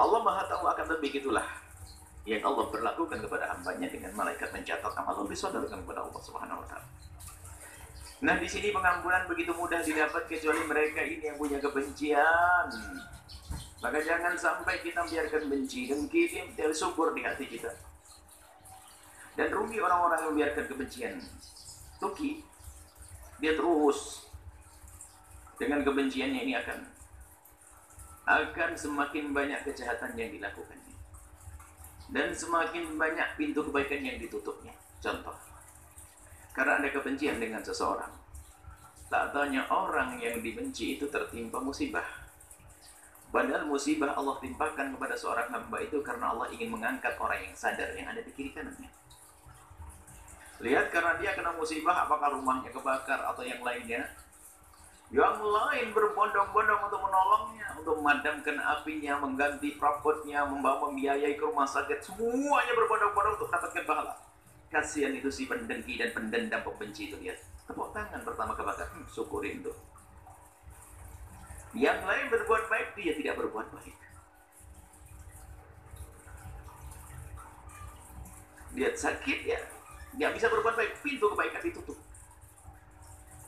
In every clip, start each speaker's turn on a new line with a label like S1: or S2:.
S1: Allah Maha tahu akan begitulah yang Allah berlakukan kepada hambanya dengan malaikat mencatat amal disodorkan kepada Allah Subhanahu wa taala. Nah, di sini pengampunan begitu mudah didapat kecuali mereka ini yang punya kebencian. Maka jangan sampai kita biarkan benci, dengki yang subur di hati kita. Dan rugi orang-orang yang membiarkan kebencian. Tuki, dia terus dengan kebenciannya ini akan semakin banyak kejahatan yang dilakukannya. Dan semakin banyak pintu kebaikan yang ditutupnya. Contoh, karena ada kebencian dengan seseorang, tak tanya orang yang dibenci itu tertimpa musibah. Padahal musibah Allah timpakan kepada seorang hamba itu karena Allah ingin mengangkat orang yang sadar yang ada di kiri kanannya. Lihat, karena dia kena musibah, apakah rumahnya kebakar atau yang lainnya, yang lain berbondong-bondong untuk menolongnya, untuk memadamkan apinya, mengganti perabotnya, membiayai ke rumah sakit, semuanya berbondong-bondong untuk mendapatkan pahala. Kasihan itu si pendengki dan pendendam pembenci itu, lihat, tepuk tangan pertama kebakar, syukurin tuh. Yang lain berbuat baik, dia tidak berbuat baik. Lihat, sakit ya, nggak bisa berbuat baik, pintu kebaikan ditutup.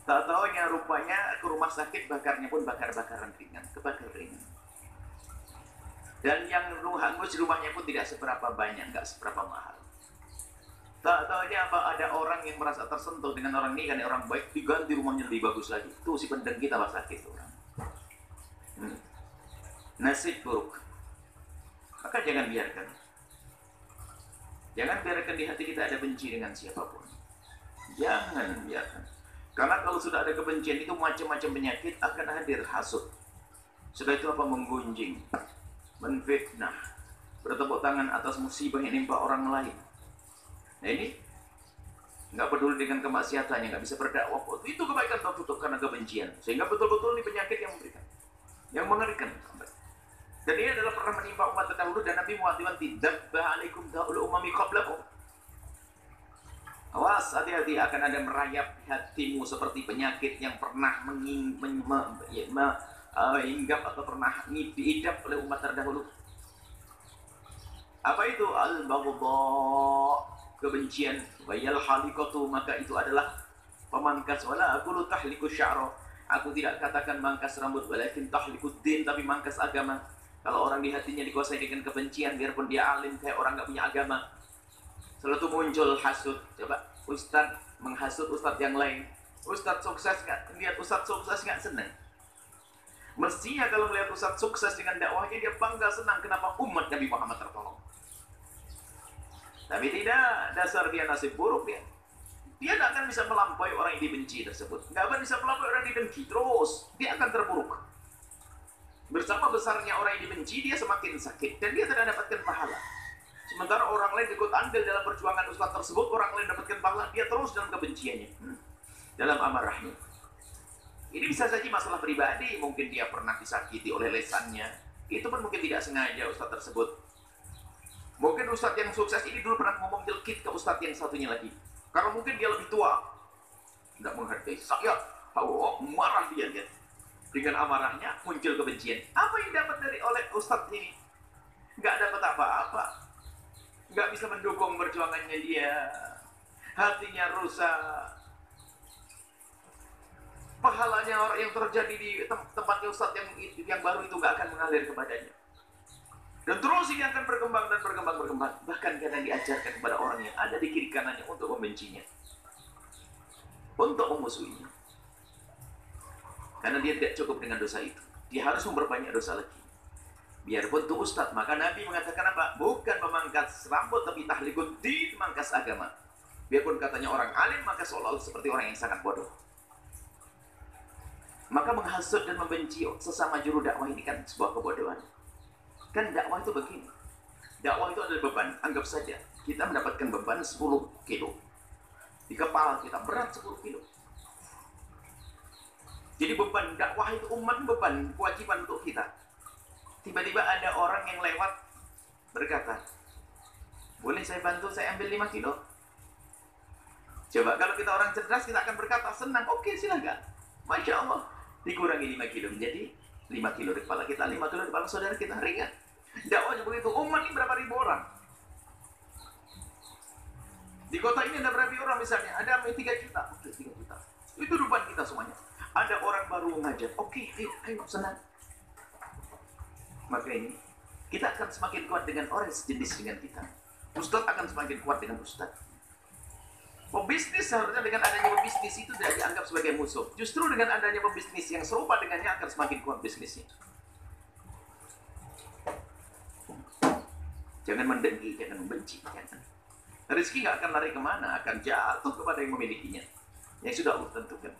S1: Tak taunya rupanya ke rumah sakit bakarnya pun bakar-bakaran ringan, kebakar ringan. Dan yang hangus rumahnya pun tidak seberapa banyak, nggak seberapa mahal. Tak taunya apa, ada orang yang merasa tersentuh dengan orang ini, karena orang baik, diganti rumahnya lebih bagus lagi. Tuh si pendengki tambah sakit orang. Nasib buruk. Maka jangan biarkan. Jangan biarkan di hati kita ada benci dengan siapapun. Jangan biarkan. Karena kalau sudah ada kebencian itu macam-macam penyakit akan hadir, hasud. Sudah itu apa, menggunjing, menfitnah, bertepuk tangan atas musibah yang menimpa orang lain. Nah ini nggak peduli dengan kemaksiatannya, nggak bisa berdakwah, itu kebaikan tertutup karena kebencian. Sehingga betul-betul ini penyakit yang memberikan, yang mengerikan. Dan ini adalah pernah menimpa umat terdahulu, dan Nabi muwati-wanti, dabba alaikum da'ul umami qablakum. Awas, hati-hati, akan ada merayap hatimu seperti penyakit yang pernah hinggap atau pernah diidap oleh umat terdahulu. Apa itu? Al-baghdha, kebencian. Wayal halikatu, maka itu adalah pemangkas. Wala aqulu tahliku sya'ra, aku tidak katakan mangkas rambut, walakin tahlikud din, tapi mangkas agama. Kalau orang di hatinya dikuasai dengan kebencian, biarpun dia alim kayak orang nggak punya agama, selalu muncul hasud. Coba ustadz menghasut ustadz yang lain. Ustadz sukses nggak? Lihat ustadz sukses nggak senang? Mestinya kalau melihat ustadz sukses dengan dakwahnya, dia bangga, senang. Kenapa? Umat Nabi Muhammad tertolong. Tapi tidak, dasar dia nasib buruk dia. Dia tidak akan bisa melampaui orang yang dibenci tersebut. Nggak akan bisa melampaui orang yang didengki. Terus, dia akan terburuk. Bersama besarnya orang yang dibenci, dia semakin sakit. Dan dia tidak dapatkan pahala. Sementara orang lain ikut andil dalam perjuangan ustaz tersebut, orang lain dapatkan pahala, dia terus dalam kebenciannya, dalam amarahnya. Ini bisa saja masalah pribadi, mungkin dia pernah disakiti oleh lesannya, itu pun mungkin tidak sengaja ustaz tersebut. Mungkin ustaz yang sukses ini dulu pernah ngomong jelekit ke ustaz yang satunya lagi, karena mungkin dia lebih tua, tidak menghargai saya. Marah dia, lihat. Dengan amarahnya muncul kebencian. Apa yang dapat oleh ustaz ini? Nggak dapat apa-apa. Nggak bisa mendukung perjuangannya dia, hatinya rusak, pahalanya orang yang terjadi di tempatnya ustadz yang baru itu nggak akan mengalir kepadanya, dan terus ini akan berkembang dan berkembang, bahkan kadang diajarkan kepada orang yang ada di kiri kanannya untuk membencinya, untuk memusuhinya, karena dia tidak cukup dengan dosa itu, dia harus memperbanyak dosa lagi. Biarpun itu ustadz, maka Nabi mengatakan apa? Bukan memangkas rambut, tapi tahlikud din, mangkas agama. Biarpun katanya orang alim, maka seolah-olah seperti orang yang sangat bodoh. Maka menghasut dan membenci sesama juru dakwah ini kan sebuah kebodohan. Kan dakwah itu begini. Dakwah itu adalah beban. Anggap saja kita mendapatkan beban 10 kilo. Di kepala kita berat 10 kilo. Jadi beban dakwah itu, umat beban, kewajiban untuk kita. Tiba-tiba ada orang yang lewat berkata, boleh saya bantu, saya ambil 5 kilo? Coba kalau kita orang cerdas, kita akan berkata senang, oke silakan. Masya Allah, dikurangi 5 kilo menjadi 5 kilo di kepala kita, 5 kilo di kepala saudara kita, ringan. Dakwahnya begitu. Umat ini berapa ribu orang? Di kota ini ada berapa orang misalnya? Ada 3 juta. Oke, 3 juta. Itu depan kita semuanya. Ada orang baru mengajar. Oke, ayo, senang. Maka ini, kita akan semakin kuat dengan orang sejenis dengan kita. Ustadz akan semakin kuat dengan Ustadz. Pebisnis seharusnya dengan adanya pebisnis itu tidak dianggap sebagai musuh. Justru dengan adanya pebisnis yang serupa dengannya akan semakin kuat bisnisnya. Jangan mendengki, jangan membenci. Jangan. Rezeki nggak akan lari kemana, akan jatuh kepada yang memilikinya. Yang sudah Allah tentukan.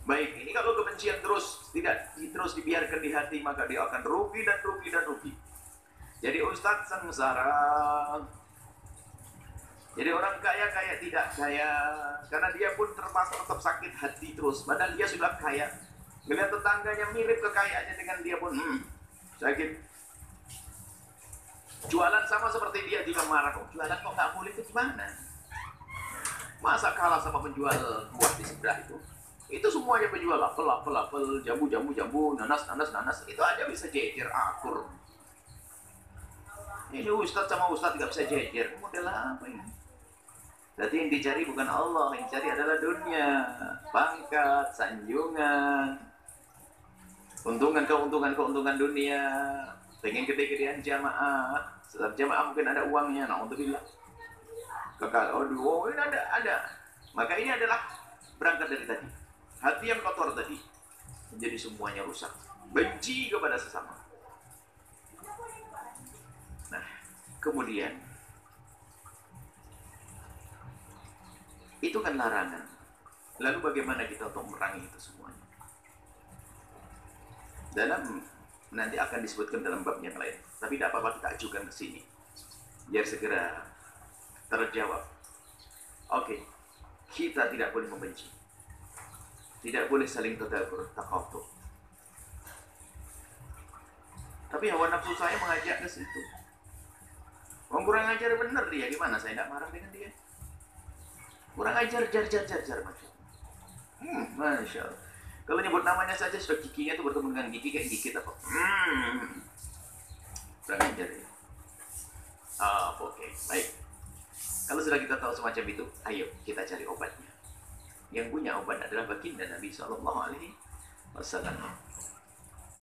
S1: Baik, ini kalau kebencian terus dibiarkan di hati, maka dia akan rugi dan rugi dan rugi. Jadi Ustadz sengsara. Jadi orang kaya tidak kaya, karena dia pun terpaksa tetap sakit hati terus. Padahal dia sudah kaya. Melihat tetangganya mirip kekayaannya dengan dia pun sakit. Jualan sama seperti dia juga marah. Oh, jualan kok nggak boleh, itu gimana? Masa kalah sama penjual buah di sebelah itu? Itu semuanya penjual apel, jambu, nanas. Itu aja bisa jejer akur. Ini Ustadz sama Ustadz nggak bisa jejer. Model apa ini? Berarti yang dicari bukan Allah, yang dicari adalah dunia, pangkat, sanjungan, keuntungan dunia, pengen gede-gedean jamaah. Setiap jamaah mungkin ada uangnya, na'udzubillah. Oh ini ada. Maka ini adalah berangkat dari tadi. Hati yang kotor tadi, menjadi semuanya rusak. Benci kepada sesama. Nah, kemudian itu kan larangan. Lalu bagaimana kita untuk memerangi itu semuanya? Nanti akan disebutkan dalam bab yang lain. Tapi tidak apa-apa kita ajukan ke sini, biar segera terjawab. Oke, kita tidak boleh membenci, tidak boleh saling takabur. Tapi hawa nafsu saya mengajak ke situ. Kurang ajar bener dia, gimana saya tidak marah dengan dia? Kurang ajar, jar, Masya Allah. Kalau nyebut namanya saja sudah giginya tuh bertemu dengan gigi kayak gigit apa? Kurang ajar ya. Oke, baik. Kalau sudah kita tahu semacam itu, ayo kita cari obatnya. Yang punya obat adalah baginda Nabi Sallallahu Alaihi Wasallam.